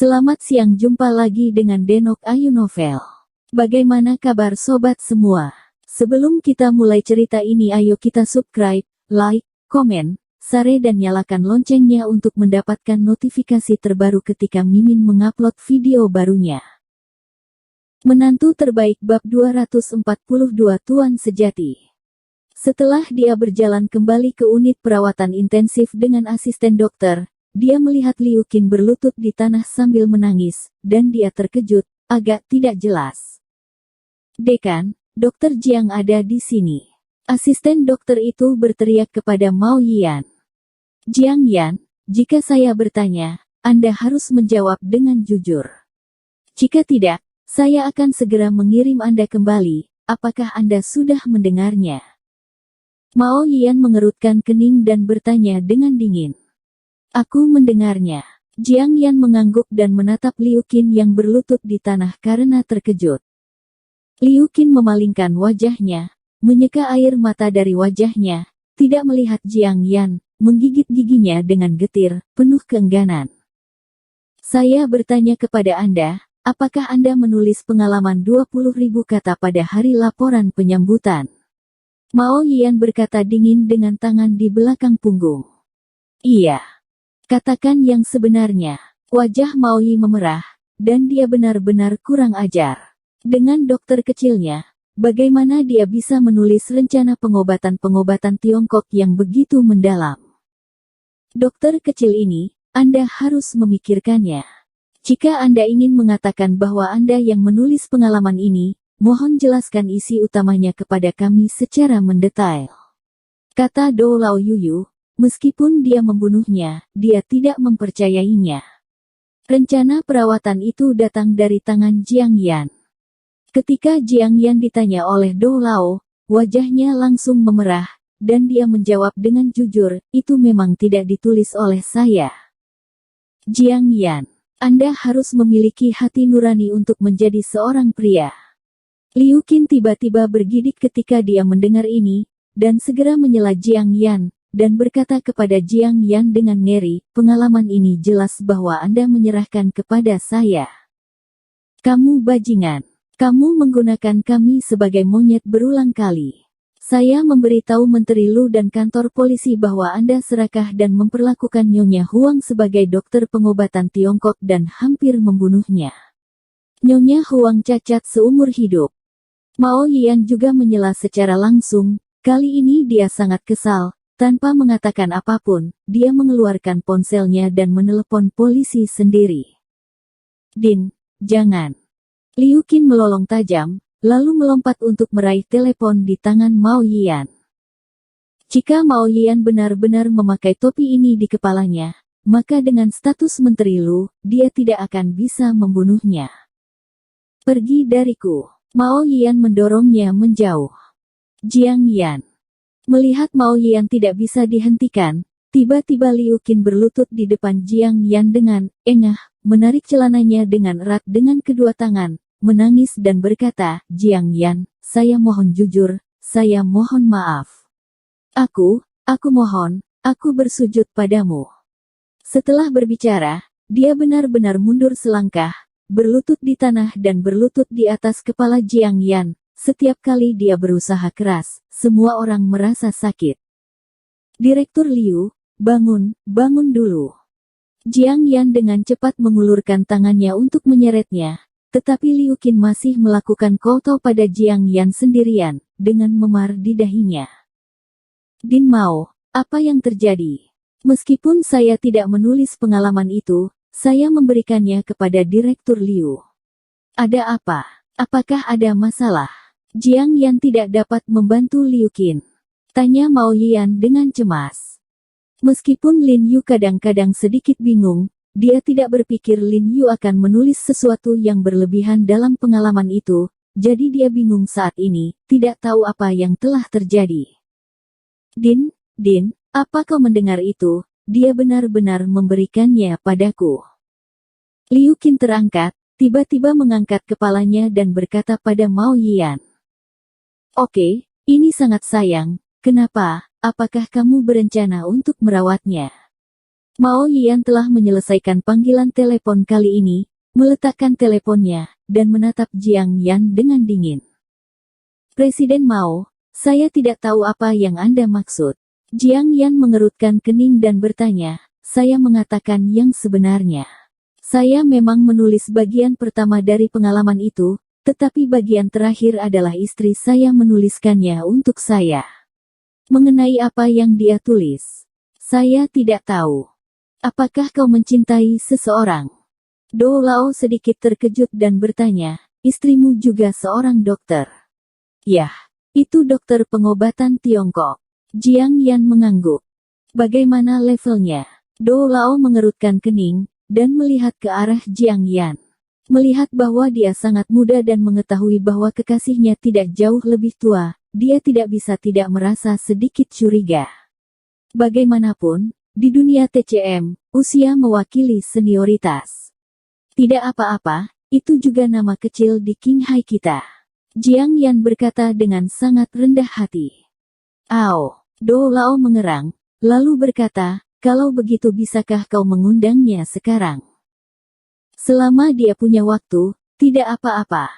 Selamat siang, jumpa lagi dengan Denok Ayu Novel. Bagaimana kabar sobat semua? Sebelum kita mulai cerita ini, ayo kita subscribe, like, komen, share dan nyalakan loncengnya untuk mendapatkan notifikasi terbaru ketika Mimin mengupload video barunya. Menantu terbaik bab 242 Tuan Sejati. Setelah dia berjalan kembali ke unit perawatan intensif dengan asisten dokter, dia melihat Liu Qin berlutut di tanah sambil menangis, dan dia terkejut, agak tidak jelas. "Dekan, Dokter Jiang ada di sini." Asisten dokter itu berteriak kepada Mao Yian. "Jiang Yan, jika saya bertanya, Anda harus menjawab dengan jujur. Jika tidak, saya akan segera mengirim Anda kembali. Apakah Anda sudah mendengarnya?" Mao Yian mengerutkan kening dan bertanya dengan dingin. "Aku mendengarnya." Jiang Yan mengangguk dan menatap Liu Qin yang berlutut di tanah karena terkejut. Liu Qin memalingkan wajahnya, menyeka air mata dari wajahnya, tidak melihat Jiang Yan, menggigit giginya dengan getir, penuh keengganan. "Saya bertanya kepada Anda, apakah Anda menulis pengalaman 20.000 kata pada hari laporan penyambutan?" Mao Yian berkata dingin dengan tangan di belakang punggung. "Iya. Katakan yang sebenarnya." Wajah Mao Yi memerah, dan dia benar-benar kurang ajar. Dengan dokter kecilnya, bagaimana dia bisa menulis rencana pengobatan-pengobatan Tiongkok yang begitu mendalam? "Dokter kecil ini, Anda harus memikirkannya. Jika Anda ingin mengatakan bahwa Anda yang menulis pengalaman ini, mohon jelaskan isi utamanya kepada kami secara mendetail," kata Dou Lao Yuyu. Meskipun dia membunuhnya, dia tidak mempercayainya. Rencana perawatan itu datang dari tangan Jiang Yan. Ketika Jiang Yan ditanya oleh Dou Lao, wajahnya langsung memerah, dan dia menjawab dengan jujur, "Itu memang tidak ditulis oleh saya." "Jiang Yan, Anda harus memiliki hati nurani untuk menjadi seorang pria." Liu Qin tiba-tiba bergidik ketika dia mendengar ini, dan segera menyela Jiang Yan, dan berkata kepada Jiang Yan dengan ngeri, "Pengalaman ini jelas bahwa Anda menyerahkan kepada saya. Kamu bajingan. Kamu menggunakan kami sebagai monyet berulang kali. Saya memberitahu Menteri Lu dan kantor polisi bahwa Anda serakah dan memperlakukan Nyonya Huang sebagai dokter pengobatan Tiongkok dan hampir membunuhnya. Nyonya Huang cacat seumur hidup." Mao Yian juga menyela secara langsung. Kali ini dia sangat kesal. Tanpa mengatakan apapun, dia mengeluarkan ponselnya dan menelepon polisi sendiri. "Din, jangan." Liu Qin melolong tajam, lalu melompat untuk meraih telepon di tangan Mao Yian. Jika Mao Yian benar-benar memakai topi ini di kepalanya, maka dengan status Menteri Lu, dia tidak akan bisa membunuhnya. "Pergi dariku." Mao Yian mendorongnya menjauh. "Jiang Yan." Melihat Mao Yian tidak bisa dihentikan, tiba-tiba Liu Qin berlutut di depan Jiang Yan dengan engah, menarik celananya dengan erat dengan kedua tangan, menangis dan berkata, "Jiang Yan, saya mohon jujur, saya mohon maaf. Aku mohon, aku bersujud padamu." Setelah berbicara, dia benar-benar mundur selangkah, berlutut di tanah dan berlutut di atas kepala Jiang Yan. Setiap kali dia berusaha keras, semua orang merasa sakit. "Direktur Liu, bangun dulu." Jiang Yan dengan cepat mengulurkan tangannya untuk menyeretnya, tetapi Liu Qin masih melakukan koutou pada Jiang Yan sendirian, dengan memar di dahinya. "Din Mao, apa yang terjadi? Meskipun saya tidak menulis pengalaman itu, saya memberikannya kepada Direktur Liu. Ada apa? Apakah ada masalah?" Jiang Yan tidak dapat membantu Liu Qin. Tanya Mao Yian dengan cemas. Meskipun Lin Yu kadang-kadang sedikit bingung, dia tidak berpikir Lin Yu akan menulis sesuatu yang berlebihan dalam pengalaman itu, jadi dia bingung saat ini, tidak tahu apa yang telah terjadi. Din, apa kau mendengar itu? Dia benar-benar memberikannya padaku." Liu Qin terangkat, tiba-tiba mengangkat kepalanya dan berkata pada Mao Yian. "Oke, ini sangat sayang. Kenapa? Apakah kamu berencana untuk merawatnya?" Mao Yian telah menyelesaikan panggilan telepon kali ini, meletakkan teleponnya, dan menatap Jiang Yan dengan dingin. Presiden Mao, saya tidak tahu apa yang Anda maksud. Jiang Yan mengerutkan kening dan bertanya, saya mengatakan yang sebenarnya. Saya memang menulis bagian pertama dari pengalaman itu, tetapi bagian terakhir adalah istri saya menuliskannya untuk saya. Mengenai apa yang dia tulis, saya tidak tahu. Apakah kau mencintai seseorang? Do Lao sedikit terkejut dan bertanya, istrimu juga seorang dokter. Yah, itu dokter pengobatan Tiongkok. Jiang Yan mengangguk. Bagaimana levelnya? Do Lao mengerutkan kening, dan melihat ke arah Jiang Yan. Melihat bahwa dia sangat muda dan mengetahui bahwa kekasihnya tidak jauh lebih tua, dia tidak bisa tidak merasa sedikit curiga. Bagaimanapun, di dunia TCM, usia mewakili senioritas. Tidak apa-apa, itu juga nama kecil di Qinghai kita. Jiang Yan berkata dengan sangat rendah hati. Ao, Do Lao mengerang, lalu berkata, kalau begitu bisakah kau mengundangnya sekarang? Selama dia punya waktu, tidak apa-apa.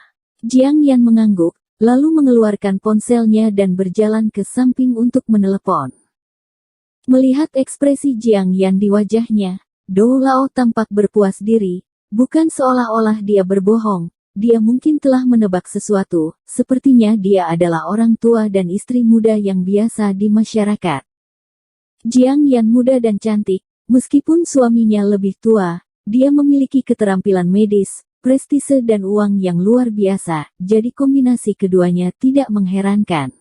Jiang Yan mengangguk, lalu mengeluarkan ponselnya dan berjalan ke samping untuk menelepon. Melihat ekspresi Jiang Yan di wajahnya, Do Lao tampak berpuas diri, bukan seolah-olah dia berbohong, dia mungkin telah menebak sesuatu, sepertinya dia adalah orang tua dan istri muda yang biasa di masyarakat. Jiang Yan muda dan cantik, meskipun suaminya lebih tua, dia memiliki keterampilan medis, prestise dan uang yang luar biasa, jadi kombinasi keduanya tidak mengherankan.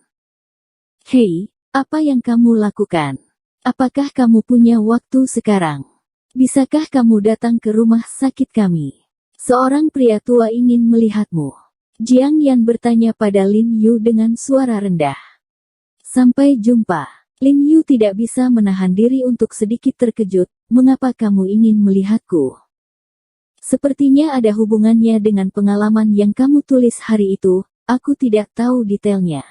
Hei, apa yang kamu lakukan? Apakah kamu punya waktu sekarang? Bisakah kamu datang ke rumah sakit kami? Seorang pria tua ingin melihatmu. Jiang Yan bertanya pada Lin Yu dengan suara rendah. Sampai jumpa. Lin Yu tidak bisa menahan diri untuk sedikit terkejut, mengapa kamu ingin melihatku? Sepertinya ada hubungannya dengan pengalaman yang kamu tulis hari itu, aku tidak tahu detailnya.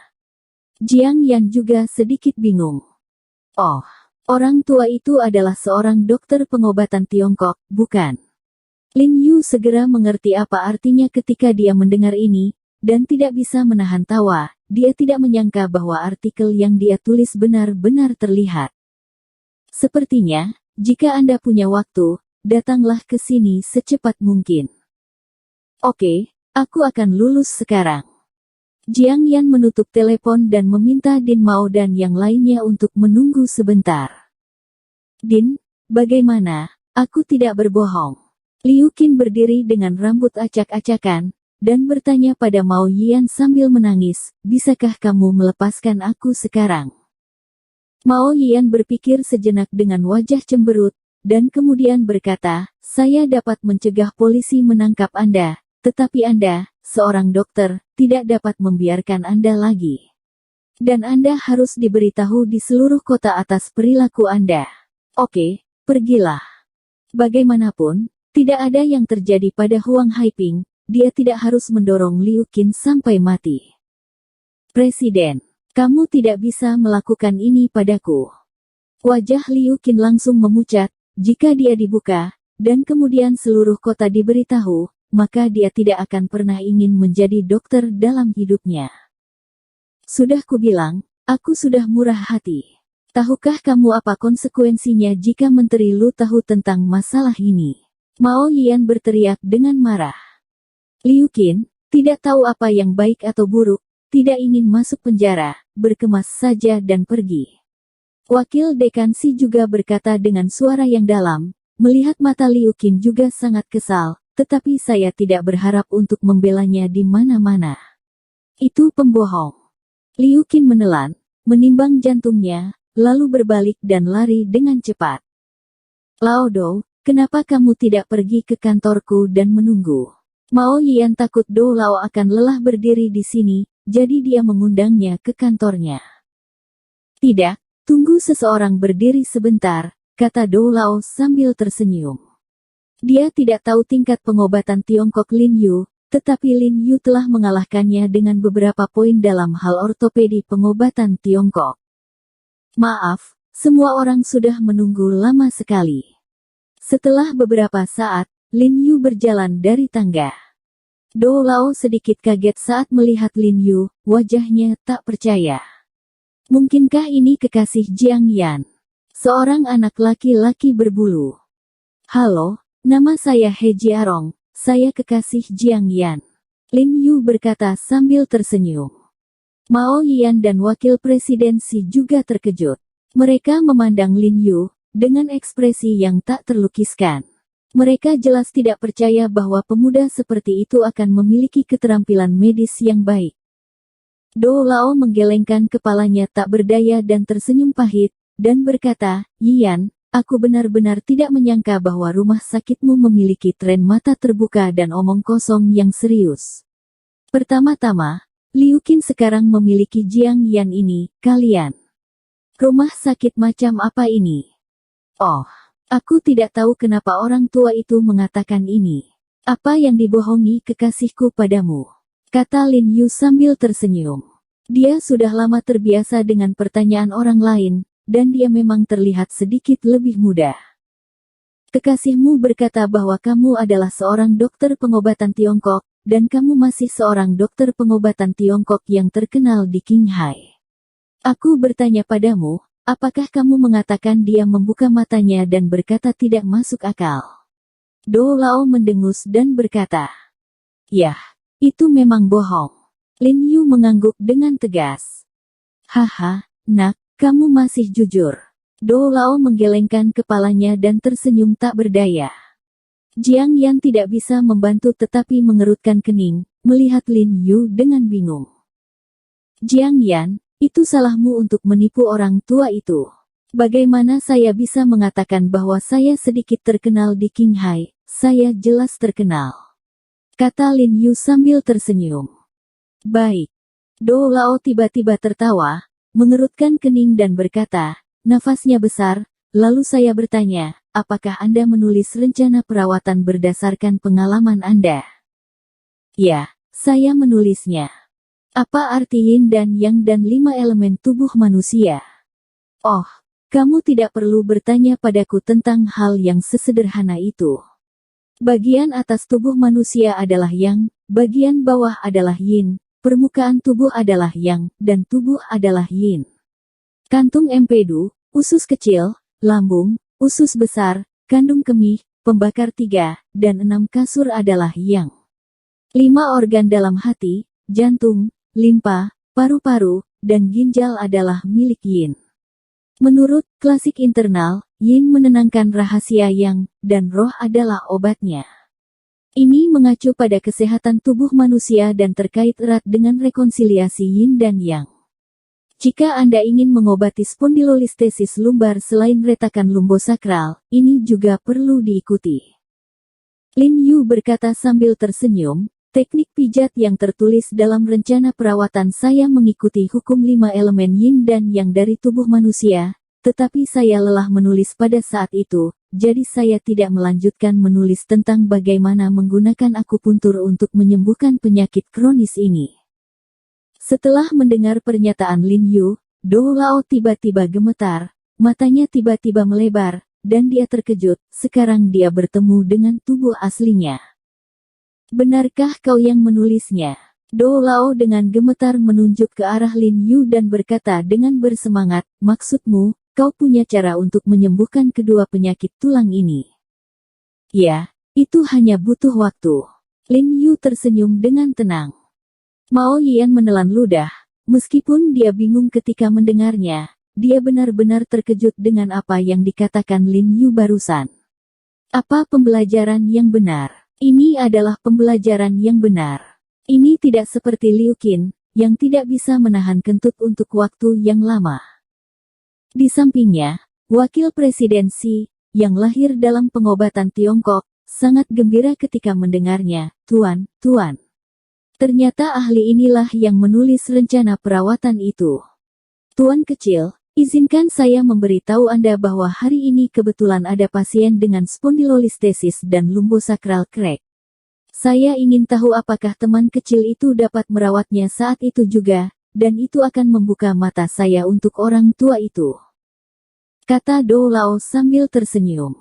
Jiang Yan juga sedikit bingung. Oh. Orang tua itu adalah seorang dokter pengobatan Tiongkok, bukan? Lin Yu segera mengerti apa artinya ketika dia mendengar ini, dan tidak bisa menahan tawa. Dia tidak menyangka bahwa artikel yang dia tulis benar-benar terlihat. Sepertinya, jika Anda punya waktu, datanglah ke sini secepat mungkin. Oke, aku akan lulus sekarang. Jiang Yan menutup telepon dan meminta Din Mao dan yang lainnya untuk menunggu sebentar. Din, bagaimana? Aku tidak berbohong. Liu Qin berdiri dengan rambut acak-acakan, dan bertanya pada Mao Yian sambil menangis, bisakah kamu melepaskan aku sekarang? Mao Yian berpikir sejenak dengan wajah cemberut, dan kemudian berkata, saya dapat mencegah polisi menangkap Anda, tetapi Anda, seorang dokter, tidak dapat membiarkan Anda lagi. Dan Anda harus diberitahu di seluruh kota atas perilaku Anda. Oke, pergilah. Bagaimanapun, tidak ada yang terjadi pada Huang Haiping, dia tidak harus mendorong Liu Qin sampai mati. Presiden, kamu tidak bisa melakukan ini padaku. Wajah Liu Qin langsung memucat, jika dia dibuka, dan kemudian seluruh kota diberitahu, maka dia tidak akan pernah ingin menjadi dokter dalam hidupnya. Sudah kubilang, aku sudah murah hati. Tahukah kamu apa konsekuensinya jika Menteri Lu tahu tentang masalah ini? Mao Yian berteriak dengan marah. Liu Qin, tidak tahu apa yang baik atau buruk, tidak ingin masuk penjara, berkemas saja dan pergi. Wakil Dekan Si juga berkata dengan suara yang dalam, melihat mata Liu Qin juga sangat kesal, tetapi saya tidak berharap untuk membelanya di mana-mana. Itu pembohong. Liu Qin menelan, menimbang jantungnya, lalu berbalik dan lari dengan cepat. Lao Do, kenapa kamu tidak pergi ke kantorku dan menunggu? Mao Yian takut Do Lao akan lelah berdiri di sini, jadi dia mengundangnya ke kantornya. Tidak, tunggu seseorang berdiri sebentar, kata Do Lao sambil tersenyum. Dia tidak tahu tingkat pengobatan Tiongkok Lin Yu, tetapi Lin Yu telah mengalahkannya dengan beberapa poin dalam hal ortopedi pengobatan Tiongkok. Maaf, semua orang sudah menunggu lama sekali. Setelah beberapa saat, Lin Yu berjalan dari tangga. Do Lao sedikit kaget saat melihat Lin Yu, wajahnya tak percaya. Mungkinkah ini kekasih Jiang Yan? Seorang anak laki-laki berbulu. Halo, nama saya He Jiarong, saya kekasih Jiang Yan. Lin Yu berkata sambil tersenyum. Mao Yian dan wakil presidensi juga terkejut. Mereka memandang Lin Yu dengan ekspresi yang tak terlukiskan. Mereka jelas tidak percaya bahwa pemuda seperti itu akan memiliki keterampilan medis yang baik. Do Lao menggelengkan kepalanya tak berdaya dan tersenyum pahit, dan berkata, Yian, aku benar-benar tidak menyangka bahwa rumah sakitmu memiliki tren mata terbuka dan omong kosong yang serius. Pertama-tama, Liu Qin sekarang memiliki Jiang Yan ini, kalian. Rumah sakit macam apa ini? Oh, aku tidak tahu kenapa orang tua itu mengatakan ini. Apa yang dibohongi kekasihku padamu? Kata Lin Yu sambil tersenyum. Dia sudah lama terbiasa dengan pertanyaan orang lain, dan dia memang terlihat sedikit lebih muda. Kekasihmu berkata bahwa kamu adalah seorang dokter pengobatan Tiongkok, dan kamu masih seorang dokter pengobatan Tiongkok yang terkenal di Qinghai. Aku bertanya padamu, apakah kamu mengatakan dia membuka matanya dan berkata tidak masuk akal? Do Lao mendengus dan berkata, "Yah, itu memang bohong." Lin Yu mengangguk dengan tegas. "Haha, nak, kamu masih jujur." Do Lao menggelengkan kepalanya dan tersenyum tak berdaya. Jiang Yan tidak bisa membantu tetapi mengerutkan kening, melihat Lin Yu dengan bingung. "Jiang Yan, itu salahmu untuk menipu orang tua itu. Bagaimana saya bisa mengatakan bahwa saya sedikit terkenal di Qinghai? Saya jelas terkenal," kata Lin Yu sambil tersenyum. "Baik." Do Lao tiba-tiba tertawa, mengerutkan kening dan berkata, nafasnya besar, lalu saya bertanya, apakah Anda menulis rencana perawatan berdasarkan pengalaman Anda? Ya, saya menulisnya. Apa arti yin dan yang dan 5 elemen tubuh manusia? Oh, kamu tidak perlu bertanya padaku tentang hal yang sesederhana itu. Bagian atas tubuh manusia adalah yang, bagian bawah adalah yin, permukaan tubuh adalah yang, dan tubuh adalah yin. Kantung empedu, usus kecil, lambung, usus besar, kandung kemih, pembakar 3, dan 6 kasur adalah yang. 5 organ dalam hati, jantung, limpa, paru-paru, dan ginjal adalah milik yin. Menurut klasik internal, yin menenangkan rahasia yang, dan roh adalah obatnya. Ini mengacu pada kesehatan tubuh manusia dan terkait erat dengan rekonsiliasi yin dan yang. Jika Anda ingin mengobati spondilolistesis lumbar selain retakan lumbosakral, ini juga perlu diikuti. Lin Yu berkata sambil tersenyum, teknik pijat yang tertulis dalam rencana perawatan saya mengikuti hukum 5 elemen yin dan yang dari tubuh manusia, tetapi saya lelah menulis pada saat itu, jadi saya tidak melanjutkan menulis tentang bagaimana menggunakan akupuntur untuk menyembuhkan penyakit kronis ini. Setelah mendengar pernyataan Lin Yu, Do Lao tiba-tiba gemetar, matanya tiba-tiba melebar, dan dia terkejut, sekarang dia bertemu dengan tubuh aslinya. "Benarkah kau yang menulisnya?" Do Lao dengan gemetar menunjuk ke arah Lin Yu dan berkata dengan bersemangat, "Maksudmu, kau punya cara untuk menyembuhkan kedua penyakit tulang ini?" "Ya, itu hanya butuh waktu." Lin Yu tersenyum dengan tenang. Mao Yian menelan ludah, meskipun dia bingung ketika mendengarnya, dia benar-benar terkejut dengan apa yang dikatakan Lin Yu barusan. Apa pembelajaran yang benar? Ini adalah pembelajaran yang benar. Ini tidak seperti Liu Qin, yang tidak bisa menahan kentut untuk waktu yang lama. Di sampingnya, wakil presidensi, yang lahir dalam pengobatan Tiongkok, sangat gembira ketika mendengarnya, "Tuan, Tuan. Ternyata ahli inilah yang menulis rencana perawatan itu. Tuan kecil, izinkan saya memberitahu Anda bahwa hari ini kebetulan ada pasien dengan spondilolistesis dan lumbosakral crack. Saya ingin tahu apakah teman kecil itu dapat merawatnya saat itu juga, dan itu akan membuka mata saya untuk orang tua itu," kata Do Lao sambil tersenyum.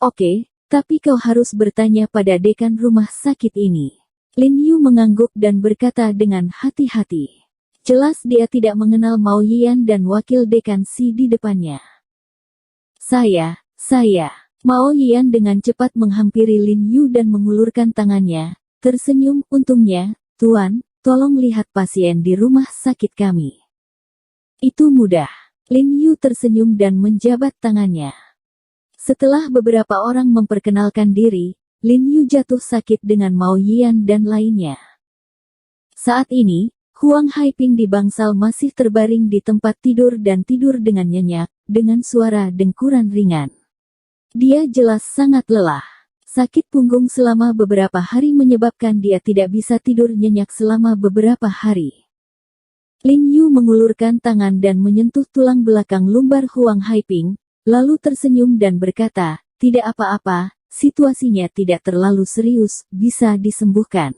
Oke, tapi kau harus bertanya pada dekan rumah sakit ini. Lin Yu mengangguk dan berkata dengan hati-hati. Jelas dia tidak mengenal Mao Yian dan wakil dekan Si di depannya. Saya. Mao Yian dengan cepat menghampiri Lin Yu dan mengulurkan tangannya, tersenyum. Untungnya, Tuan, tolong lihat pasien di rumah sakit kami. Itu mudah. Lin Yu tersenyum dan menjabat tangannya. Setelah beberapa orang memperkenalkan diri, Lin Yu jatuh sakit dengan Mao Yian dan lainnya. Saat ini, Huang Haiping di bangsal masih terbaring di tempat tidur dan tidur dengan nyenyak, dengan suara dengkuran ringan. Dia jelas sangat lelah. Sakit punggung selama beberapa hari menyebabkan dia tidak bisa tidur nyenyak selama beberapa hari. Lin Yu mengulurkan tangan dan menyentuh tulang belakang lumbar Huang Haiping, lalu tersenyum dan berkata, tidak apa-apa, situasinya tidak terlalu serius, bisa disembuhkan.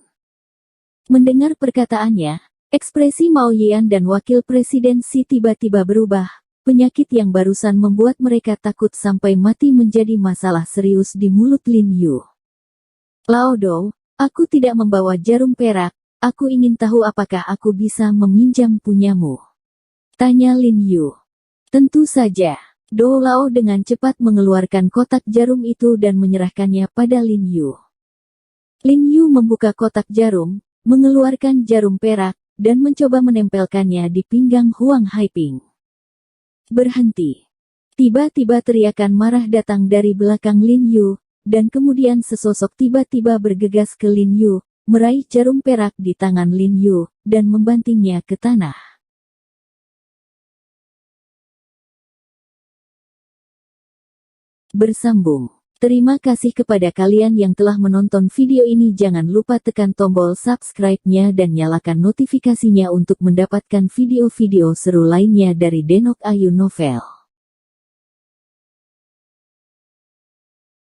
Mendengar perkataannya, ekspresi Mao Yian dan wakil presiden Si tiba-tiba berubah. Penyakit yang barusan membuat mereka takut sampai mati menjadi masalah serius di mulut Lin Yu. Lao Dou, aku tidak membawa jarum perak, aku ingin tahu apakah aku bisa meminjam punyamu. Tanya Lin Yu. Tentu saja. Dou Lao dengan cepat mengeluarkan kotak jarum itu dan menyerahkannya pada Lin Yu. Lin Yu membuka kotak jarum, mengeluarkan jarum perak, dan mencoba menempelkannya di pinggang Huang Haiping. Berhenti. Tiba-tiba teriakan marah datang dari belakang Lin Yu, dan kemudian sesosok tiba-tiba bergegas ke Lin Yu, meraih jarum perak di tangan Lin Yu, dan membantingnya ke tanah. Bersambung. Terima kasih kepada kalian yang telah menonton video ini. Jangan lupa tekan tombol subscribe-nya dan nyalakan notifikasinya untuk mendapatkan video-video seru lainnya dari Denok Ayu Novel.